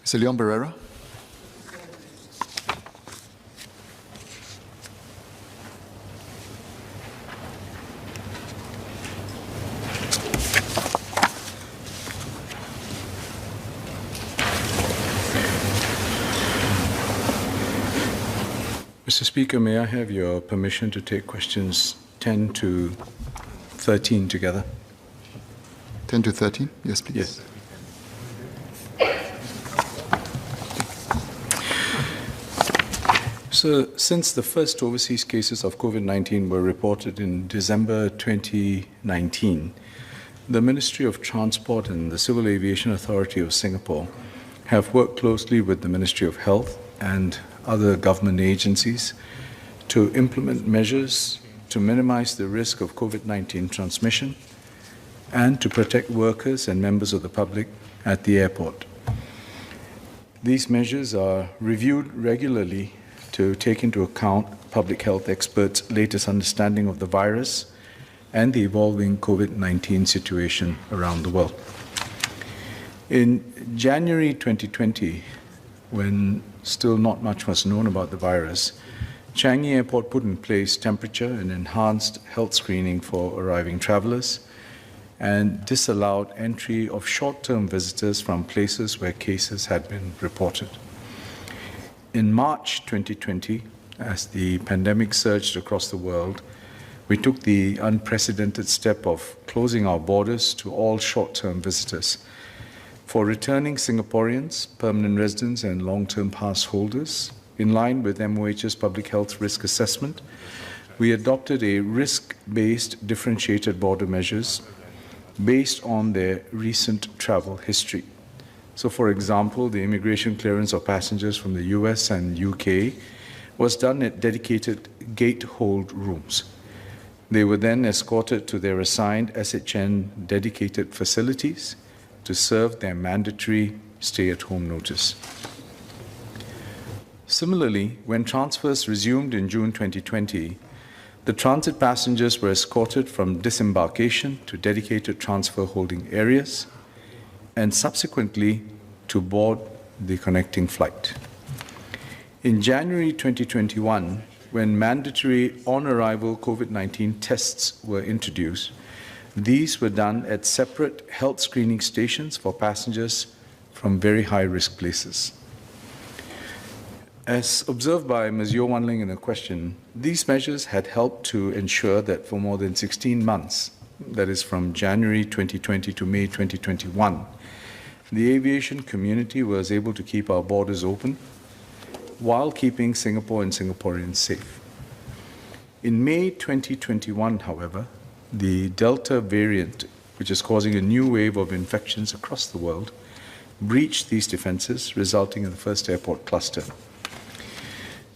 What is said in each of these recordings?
Mr. Leon Barrera. Mr. Speaker, may I have your permission to take questions 10 to 13 together? 10 to 13? Yes, please. Yes. So, since the first overseas cases of COVID-19 were reported in December 2019, the Ministry of Transport and the Civil Aviation Authority of Singapore have worked closely with the Ministry of Health and other government agencies to implement measures to minimize the risk of COVID-19 transmission and to protect workers and members of the public at the airport. These measures are reviewed regularly to take into account public health experts' latest understanding of the virus and the evolving COVID-19 situation around the world. In January 2020, when still not much was known about the virus, Changi Airport put in place temperature and enhanced health screening for arriving travelers and disallowed entry of short-term visitors from places where cases had been reported. In March 2020, as the pandemic surged across the world, we took the unprecedented step of closing our borders to all short-term visitors. For returning Singaporeans, permanent residents and long-term pass holders, in line with MOH's public health risk assessment, we adopted a risk-based differentiated border measures based on their recent travel history. So, for example, the immigration clearance of passengers from the US and UK was done at dedicated gate hold rooms. They were then escorted to their assigned SHN dedicated facilities to serve their mandatory stay-at-home notice. Similarly, when transfers resumed in June 2020, the transit passengers were escorted from disembarkation to dedicated transfer holding areas and subsequently to board the connecting flight. In January 2021, when mandatory on-arrival COVID-19 tests were introduced, these were done at separate health screening stations for passengers from very high-risk places. As observed by Ms. Yeo Wan Ling in a question, these measures had helped to ensure that for more than 16 months, that is from January 2020 to May 2021, the aviation community was able to keep our borders open while keeping Singapore and Singaporeans safe. In May 2021, however, the Delta variant, which is causing a new wave of infections across the world, breached these defenses, resulting in the first airport cluster.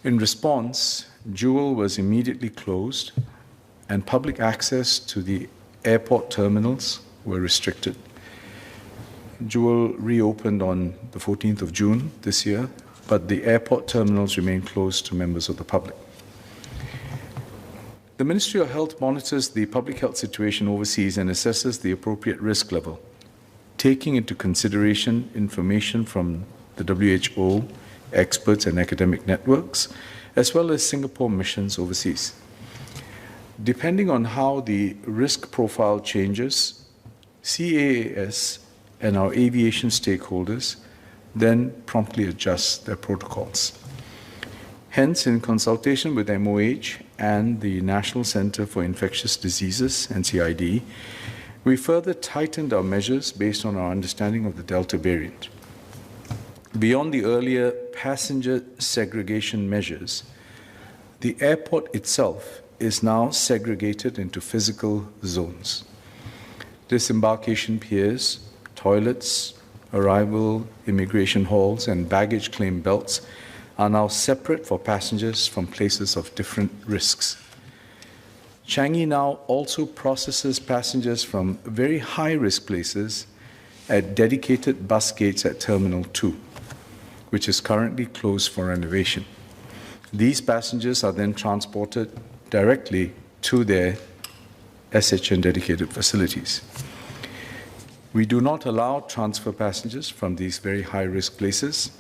In response, Jewel was immediately closed and public access to the airport terminals were restricted. Jewel reopened on the 14th of June this year, but the airport terminals remain closed to members of the public. The Ministry of Health monitors the public health situation overseas and assesses the appropriate risk level, taking into consideration information from the WHO, experts and academic networks, as well as Singapore missions overseas. Depending on how the risk profile changes, CAAS and our aviation stakeholders then promptly adjust their protocols. Hence, in consultation with MOH and the National Centre for Infectious Diseases, NCID, we further tightened our measures based on our understanding of the Delta variant. Beyond the earlier passenger segregation measures, the airport itself is now segregated into physical zones. Disembarkation piers, toilets, arrival, immigration halls, and baggage claim belts are now separate for passengers from places of different risks. Changi now also processes passengers from very high-risk places at dedicated bus gates at Terminal 2, which is currently closed for renovation. These passengers are then transported directly to their SHN dedicated facilities. We do not allow transfer passengers from these very high-risk places,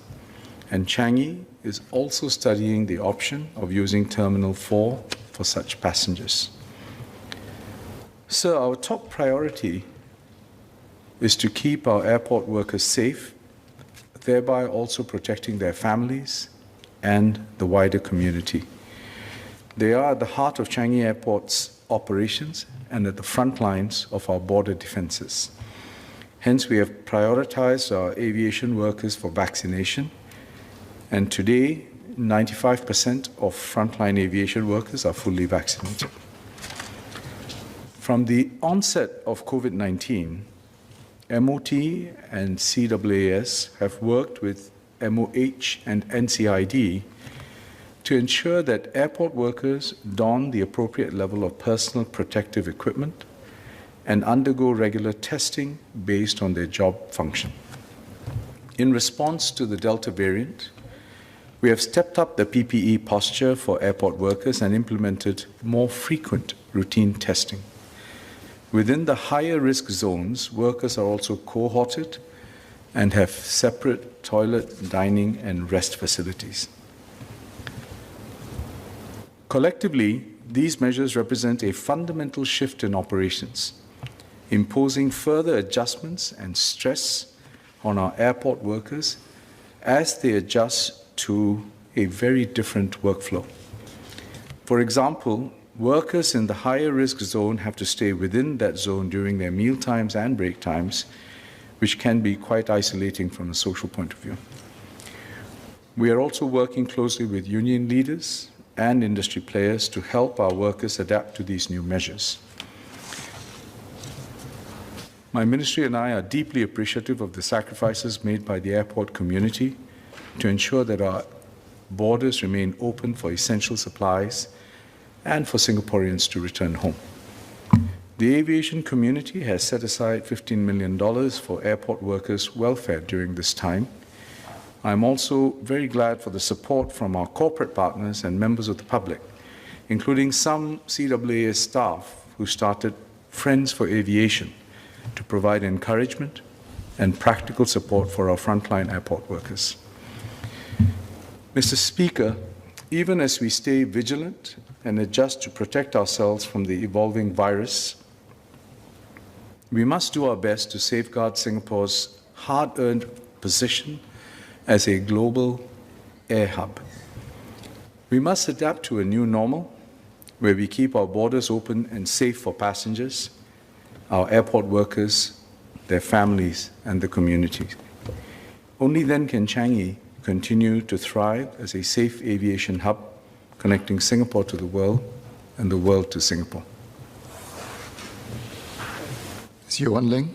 and Changi is also studying the option of using Terminal 4 for such passengers. So our top priority is to keep our airport workers safe, thereby also protecting their families and the wider community. They are at the heart of Changi Airport's operations and at the front lines of our border defenses. Hence, we have prioritized our aviation workers for vaccination, and today, 95% of frontline aviation workers are fully vaccinated. From the onset of COVID-19, MOT and CAAS have worked with MOH and NCID to ensure that airport workers don the appropriate level of personal protective equipment and undergo regular testing based on their job function. In response to the Delta variant, we have stepped up the PPE posture for airport workers and implemented more frequent routine testing. Within the higher risk zones, workers are also cohorted and have separate toilet, dining, and rest facilities. Collectively, these measures represent a fundamental shift in operations, imposing further adjustments and stress on our airport workers as they adjust to a very different workflow. For example, workers in the higher risk zone have to stay within that zone during their meal times and break times, which can be quite isolating from a social point of view. We are also working closely with union leaders and industry players to help our workers adapt to these new measures. My ministry and I are deeply appreciative of the sacrifices made by the airport community to ensure that our borders remain open for essential supplies and for Singaporeans to return home. The aviation community has set aside $15 million for airport workers' welfare during this time. I'm also very glad for the support from our corporate partners and members of the public, including some CAAS staff who started Friends for Aviation to provide encouragement and practical support for our frontline airport workers. Mr. Speaker, even as we stay vigilant and adjust to protect ourselves from the evolving virus, we must do our best to safeguard Singapore's hard-earned position as a global air hub. We must adapt to a new normal where we keep our borders open and safe for passengers, our airport workers, their families, and the community. Only then can Changi continue to thrive as a safe aviation hub, connecting Singapore to the world and the world to Singapore. S Iswaran.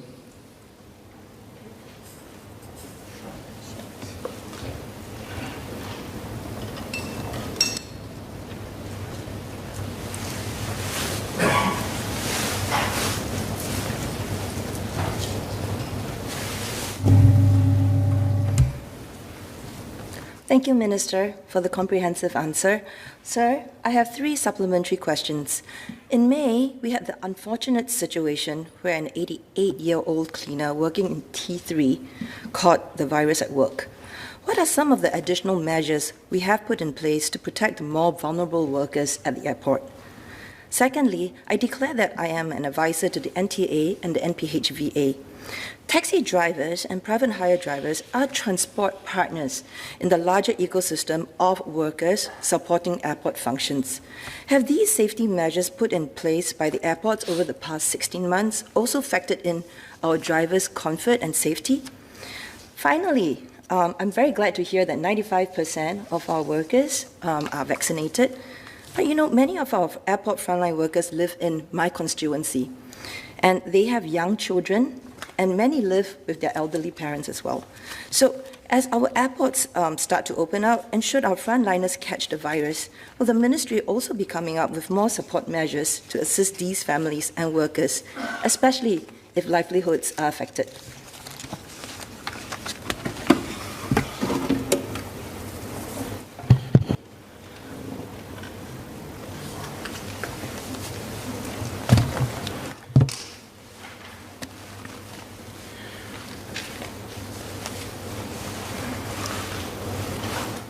Thank you, Minister, for the comprehensive answer. Sir, I have 3 supplementary questions. In May, we had the unfortunate situation where an 88-year-old cleaner working in T3 caught the virus at work. What are some of the additional measures we have put in place to protect the more vulnerable workers at the airport? Secondly, I declare that I am an advisor to the NTA and the NPHVA. Taxi drivers and private hire drivers are transport partners in the larger ecosystem of workers supporting airport functions. Have these safety measures put in place by the airports over the past 16 months also factored in our drivers' comfort and safety? Finally, I'm very glad to hear that 95% of our workers are vaccinated. But you know, many of our airport frontline workers live in my constituency, and they have young children, and many live with their elderly parents as well. So as our airports start to open up, and should our frontliners catch the virus, will the ministry also be coming up with more support measures to assist these families and workers, especially if livelihoods are affected?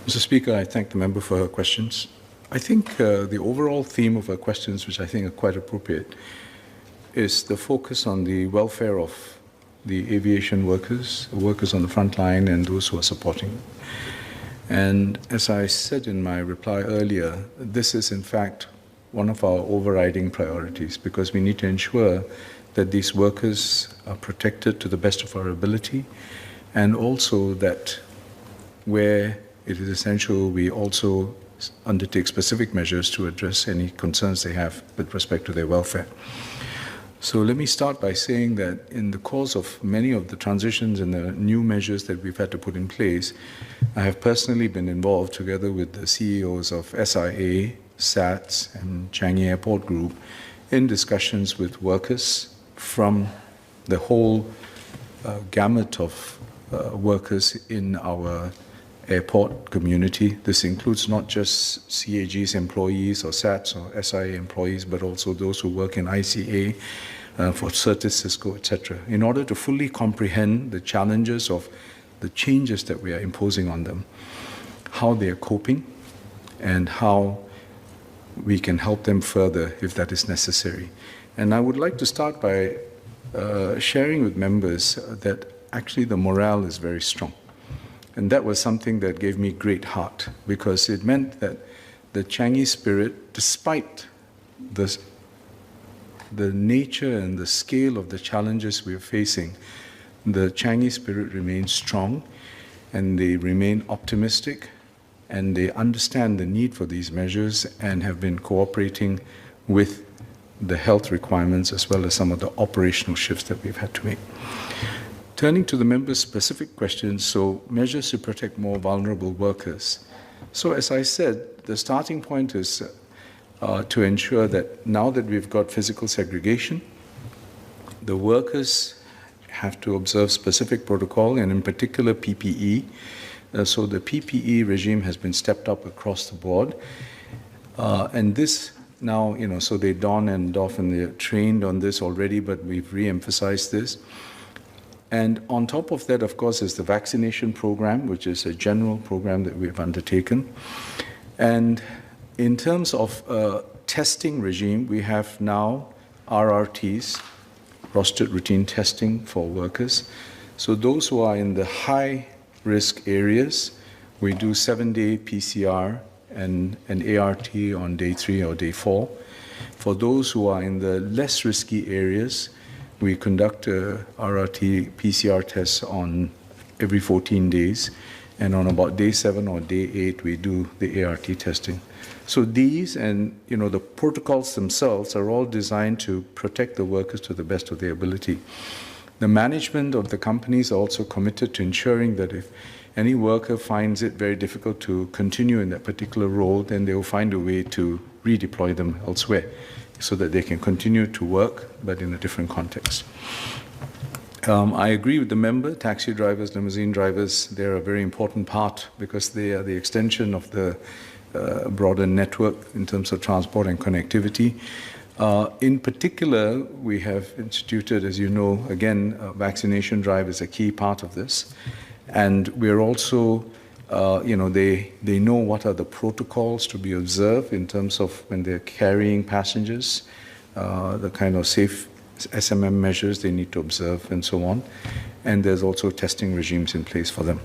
Mr. Speaker, I thank the member for her questions. I think the overall theme of her questions, which I think are quite appropriate, is the focus on the welfare of the aviation workers, the workers on the front line, and those who are supporting. And as I said in my reply earlier, this is in fact one of our overriding priorities, because we need to ensure that these workers are protected to the best of our ability, and also that where it is essential, we also undertake specific measures to address any concerns they have with respect to their welfare. So let me start by saying that in the course of many of the transitions and the new measures that we've had to put in place, I have personally been involved together with the CEOs of SIA, SATS, and Changi Airport Group in discussions with workers from the whole gamut of workers in our airport community. This includes not just CAG's employees or SATS or SIA employees, but also those who work in ICA, for Certis, Cisco, etc., in order to fully comprehend the challenges of the changes that we are imposing on them, how they are coping, and how we can help them further if that is necessary. And I would like to start by sharing with members that actually the morale is very strong. And that was something that gave me great heart, because it meant that the Changi spirit, despite the nature and the scale of the challenges we are facing, the Changi spirit remains strong, and they remain optimistic, and they understand the need for these measures and have been cooperating with the health requirements as well as some of the operational shifts that we've had to make. Turning to the members' specific questions, so measures to protect more vulnerable workers. So as I said, the starting point is to ensure that now that we've got physical segregation, the workers have to observe specific protocol, and in particular PPE. So the PPE regime has been stepped up across the board. And this now, so they don and doff, and they're trained on this already, but we've re-emphasized this. And on top of that, of course, is the vaccination program, which is a general program that we've undertaken. And in terms of testing regime, we have now RRTs, rostered routine testing for workers. So those who are in the high-risk areas, we do 7-day PCR and an ART on day 3 or day 4. For those who are in the less risky areas, we conduct a RRT PCR tests on every 14 days, and on about day 7 or day 8, we do the ART testing. So these and the protocols themselves are all designed to protect the workers to the best of their ability. The management of the companies are also committed to ensuring that if any worker finds it very difficult to continue in that particular role, then they will find a way to redeploy them elsewhere so that they can continue to work, but in a different context. I agree with the member, taxi drivers, limousine drivers, they're a very important part because they are the extension of the broader network in terms of transport and connectivity. In particular, we have instituted, as you know, again, a vaccination drive is a key part of this. And we're also, they know what are the protocols to be observed in terms of when they're carrying passengers, the kind of safe SMM measures they need to observe and so on. And there's also testing regimes in place for them.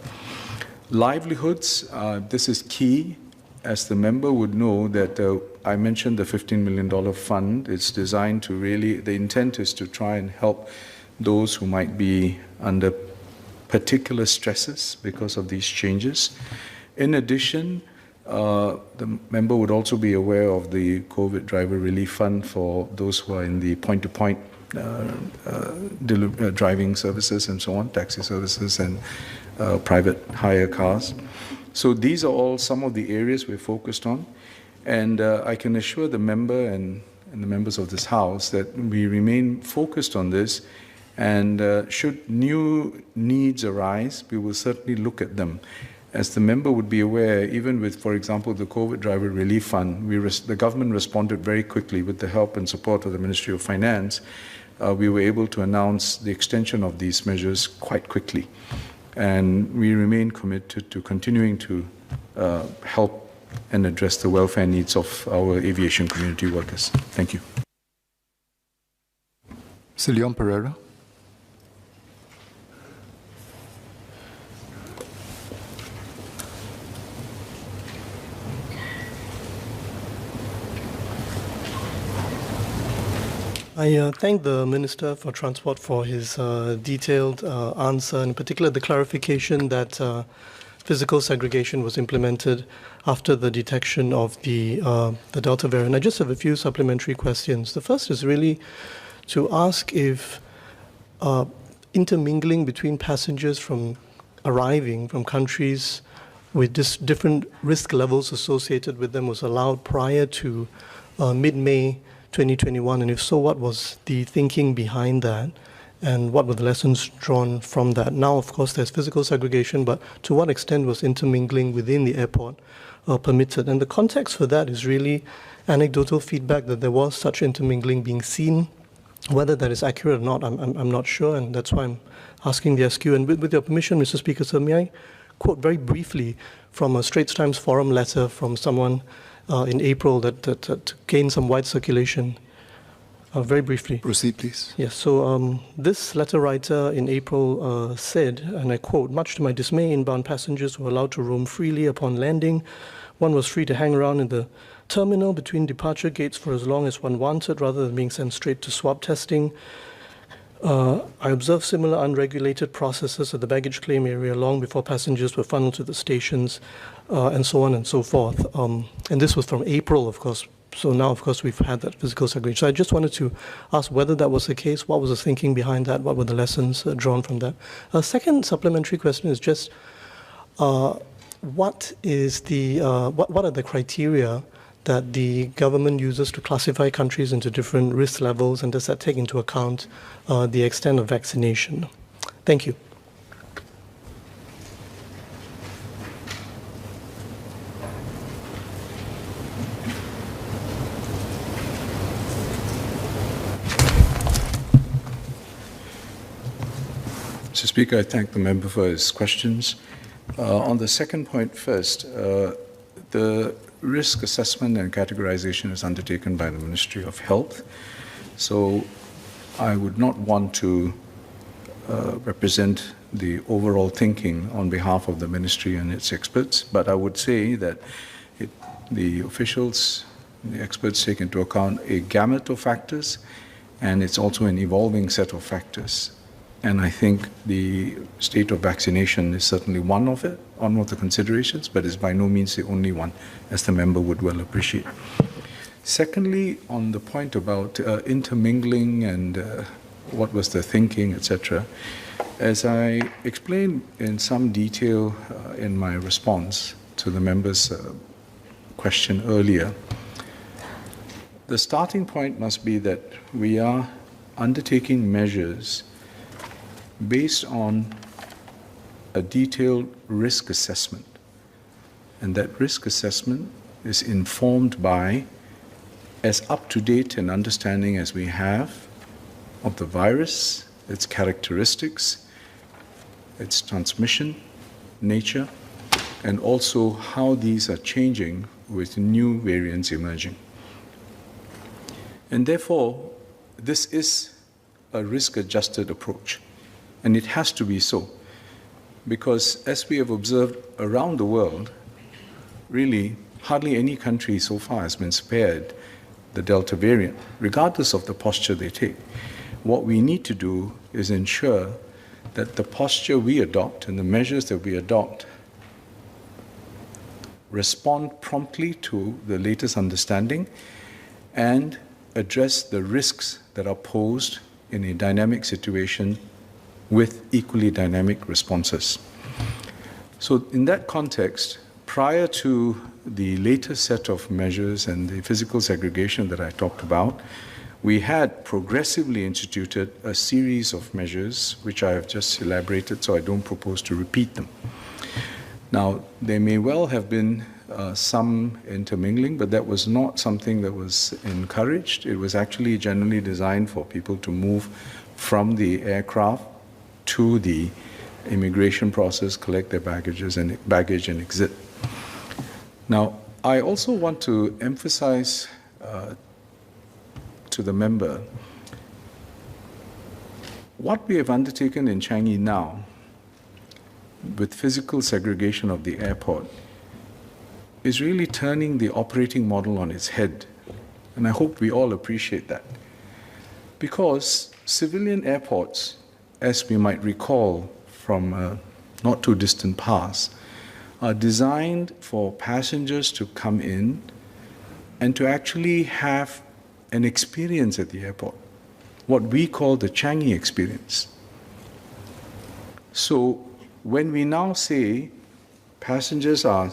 Livelihoods, this is key. As the member would know that I mentioned the $15 million fund. It's designed to really, the intent is to try and help those who might be under particular stresses because of these changes. In addition, the member would also be aware of the COVID driver relief fund for those who are in the point-to-point driving services and so on, taxi services and private hire cars. So these are all some of the areas we're focused on. And I can assure the member and the members of this House that we remain focused on this. And should new needs arise, we will certainly look at them. As the member would be aware, even with, for example, the COVID driver relief fund, the government responded very quickly with the help and support of the Ministry of Finance. We were able to announce the extension of these measures quite quickly. and we remain committed to continuing to help and address the welfare needs of our aviation community workers. Thank you. Mr. Leon Pereira. I thank the Minister for Transport for his detailed answer, and in particular the clarification that physical segregation was implemented after the detection of the Delta variant. I just have a few supplementary questions. The first is really to ask if intermingling between passengers from arriving from countries with different risk levels associated with them was allowed prior to mid-May 2021, and if so, what was the thinking behind that, and what were the lessons drawn from that? Now, of course, there's physical segregation, but to what extent was intermingling within the airport permitted? And the context for that is really anecdotal feedback that there was such intermingling being seen. Whether that is accurate or not, I'm not sure, and that's why I'm asking the SQ. And with your permission, Mr. Speaker, sir, may I quote very briefly from a Straits Times Forum letter from someone in April that gained some wide circulation. Very briefly. Proceed, please. Yes, so this letter writer in April said, and I quote, "Much to my dismay, inbound passengers were allowed to roam freely upon landing. One was free to hang around in the terminal between departure gates for as long as one wanted, rather than being sent straight to swab testing. I observed similar unregulated processes at the baggage claim area long before passengers were funneled to the stations, and so on and so forth." And this was from April, of course. So now, of course, we've had that physical segregation. So I just wanted to ask whether that was the case, what was the thinking behind that, what were the lessons drawn from that. A second supplementary question is just what are the criteria that the government uses to classify countries into different risk levels, and does that take into account the extent of vaccination? Thank you. Mr. Speaker, I thank the member for his questions. On the second point first, the risk assessment and categorization is undertaken by the Ministry of Health. So I would not want to represent the overall thinking on behalf of the ministry and its experts, but I would say that the officials, the experts take into account a gamut of factors, and it's also an evolving set of factors. And I think the state of vaccination is certainly one of the considerations, but is by no means the only one, as the member would well appreciate. Secondly, on the point about intermingling and what was the thinking, etc., as I explained in some detail in my response to the member's question earlier, the starting point must be that we are undertaking measures based on a detailed risk assessment. And that risk assessment is informed by as up-to-date an understanding as we have of the virus, its characteristics, its transmission, nature, and also how these are changing with new variants emerging. And therefore, this is a risk-adjusted approach. And it has to be so, because as we have observed around the world, really hardly any country so far has been spared the Delta variant, regardless of the posture they take. What we need to do is ensure that the posture we adopt and the measures that we adopt respond promptly to the latest understanding and address the risks that are posed in a dynamic situation with equally dynamic responses. So in that context, prior to the latest set of measures and the physical segregation that I talked about, we had progressively instituted a series of measures which I have just elaborated, so I don't propose to repeat them. Now, there may well have been some intermingling, but that was not something that was encouraged. It was actually generally designed for people to move from the aircraft to the immigration process, collect their baggage and exit. Now, I also want to emphasize to the member what we have undertaken in Changi now with physical segregation of the airport is really turning the operating model on its head. And I hope we all appreciate that. Because civilian airports, as we might recall from a not too distant past, are designed for passengers to come in and to actually have an experience at the airport, what we call the Changi experience. So when we now say passengers are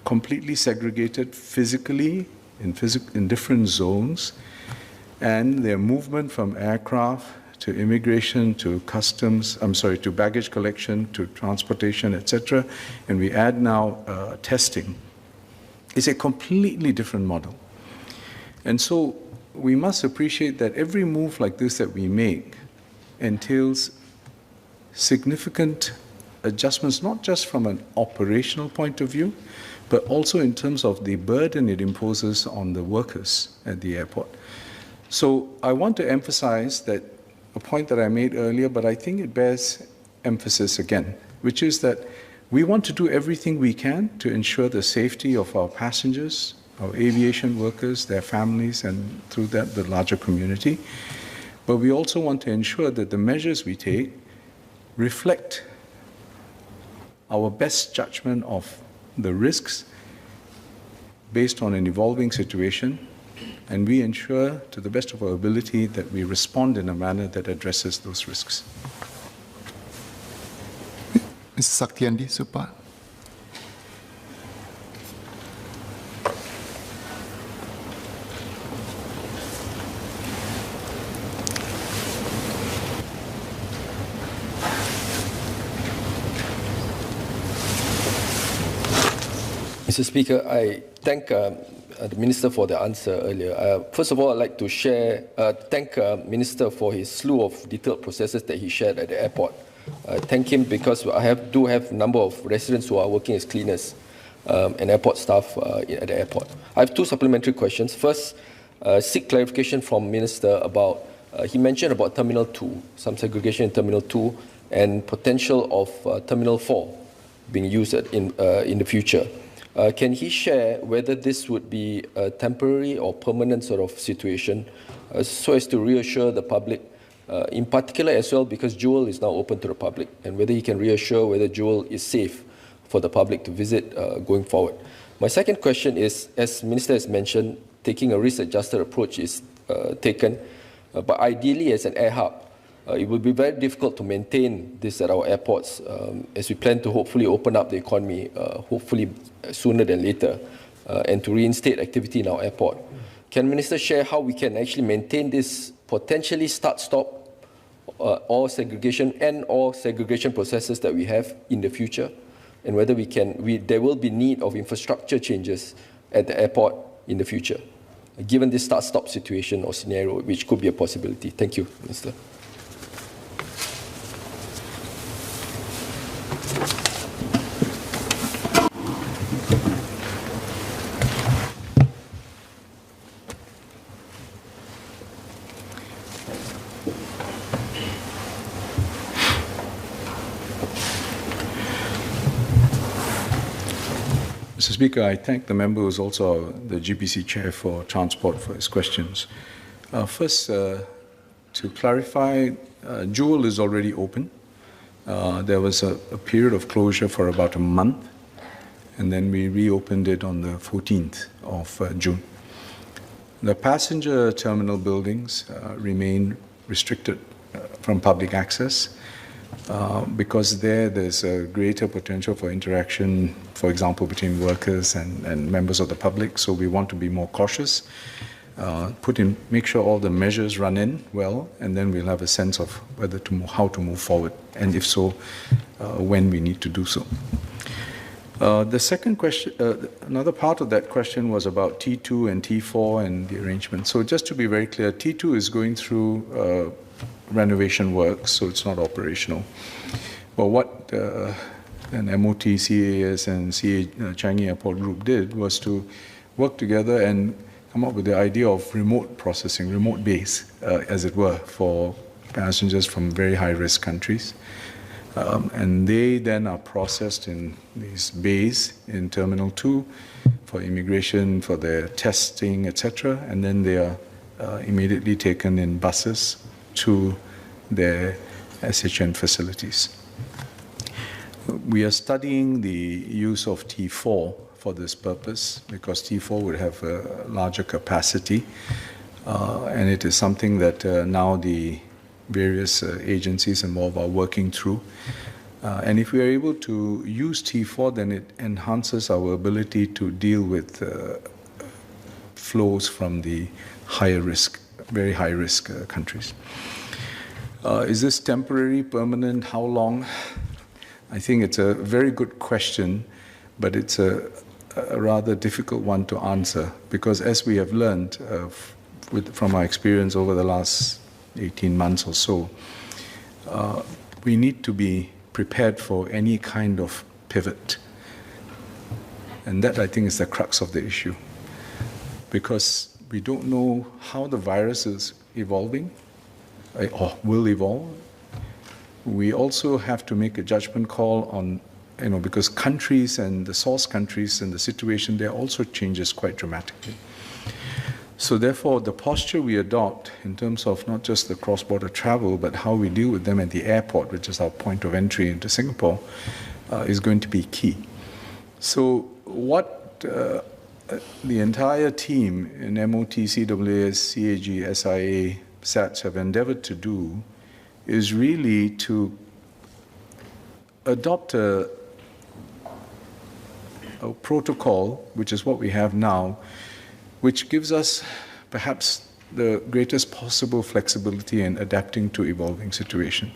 completely segregated physically in different zones, and their movement from aircraft to immigration, to customs, to baggage collection, to transportation, etc., and we add now testing, is a completely different model. And so we must appreciate that every move like this that we make entails significant adjustments, not just from an operational point of view, but also in terms of the burden it imposes on the workers at the airport. So I want to emphasize that a point that I made earlier, but I think it bears emphasis again, which is that we want to do everything we can to ensure the safety of our passengers, our aviation workers, their families, and through that, the larger community. But we also want to ensure that the measures we take reflect our best judgment of the risks based on an evolving situation, and we ensure to the best of our ability that we respond in a manner that addresses those risks. Mr. Saktiandi Supa. Mr. Speaker, I thank the Minister for the answer earlier. First of all, I'd like to thank Minister for his slew of detailed processes that he shared at the airport. Thank him because I do have a number of residents who are working as cleaners and airport staff at the airport. I have two supplementary questions. First, seek clarification from Minister about, he mentioned about Terminal 2, some segregation in Terminal 2 and potential of Terminal 4 being used in the future. Can he share whether this would be a temporary or permanent sort of situation so as to reassure the public, in particular as well because Jewel is now open to the public, and whether he can reassure whether Jewel is safe for the public to visit going forward. My second question is, as Minister has mentioned, taking a risk-adjusted approach is taken, but ideally as an air hub, it will be very difficult to maintain this at our airports as we plan to hopefully open up the economy, hopefully sooner than later, and to reinstate activity in our airport. Can Minister share how we can actually maintain this potentially start-stop or segregation processes that we have in the future, and whether there will be need of infrastructure changes at the airport in the future, given this start-stop situation or scenario, which could be a possibility? Thank you, Minister. Mr. Speaker, I thank the member who is also the GPC Chair for Transport for his questions. First, to clarify, Jewel is already open. There was a period of closure for about a month, and then we reopened it on the 14th of June. The passenger terminal buildings remain restricted from public access because there's a greater potential for interaction, for example, between workers and members of the public. So we want to be more cautious, make sure all the measures run in well, and then we'll have a sense of how to move forward, and if so, when we need to do so. The second question, another part of that question was about T2 and T4 and the arrangement. So just to be very clear, T2 is going through renovation works, so it's not operational. But what an MOT, CAS, and Changi Airport Group did was to work together and come up with the idea of remote processing, remote base, as it were, for passengers from very high-risk countries. And they then are processed in these bays in Terminal 2 for immigration, for their testing, etc. And then they are immediately taken in buses to their SHN facilities. We are studying the use of T4 for this purpose because T4 would have a larger capacity, and it is something that now the various agencies involved are working through. And if we are able to use T4, then it enhances our ability to deal with flows from the higher risk, very high risk countries. Is this temporary, permanent, how long? I think it's a very good question, but it's a rather difficult one to answer because as we have learned from our experience over the last 18 months or so, we need to be prepared for any kind of pivot. And that, I think, is the crux of the issue. Because we don't know how the virus is evolving or will evolve. We also have to make a judgment call on, because countries and the source countries and the situation there also changes quite dramatically. So therefore, the posture we adopt in terms of not just the cross-border travel, but how we deal with them at the airport, which is our point of entry into Singapore, is going to be key. So what the entire team in MOT, CAAS, CAG, SIA, SATS have endeavored to do is really to adopt a protocol, which is what we have now, which gives us perhaps the greatest possible flexibility in adapting to evolving situation.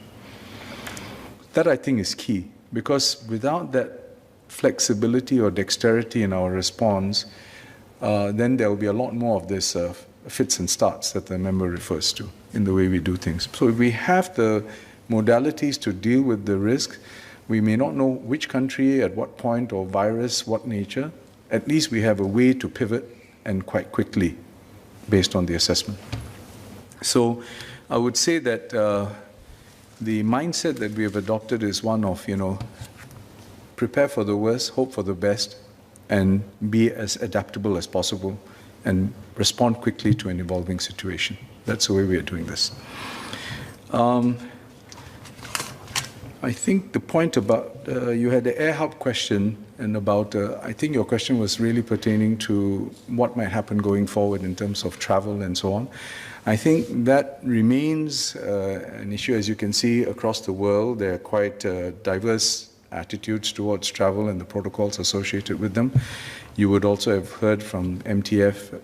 That, I think, is key, because without that flexibility or dexterity in our response, then there will be a lot more of this fits and starts that the member refers to in the way we do things. So if we have the modalities to deal with the risk, we may not know which country, at what point, or virus, what nature, at least we have a way to pivot and quite quickly based on the assessment. So I would say that the mindset that we have adopted is one of, prepare for the worst, hope for the best, and be as adaptable as possible and respond quickly to an evolving situation. That's the way we are doing this. I think the point about, you had the Air Hub question, and about, I think your question was really pertaining to what might happen going forward in terms of travel and so on. I think that remains an issue. As you can see across the world, there are quite diverse attitudes towards travel and the protocols associated with them. You would also have heard from MTF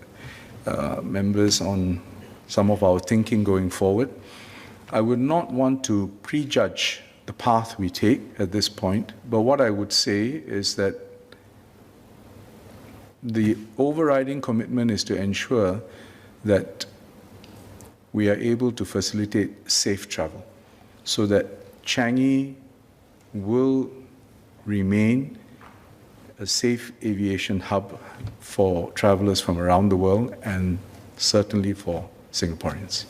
members on some of our thinking going forward. I would not want to prejudge the path we take at this point, but what I would say is that the overriding commitment is to ensure that we are able to facilitate safe travel so that Changi will remain a safe aviation hub for travelers from around the world and certainly for Singaporeans.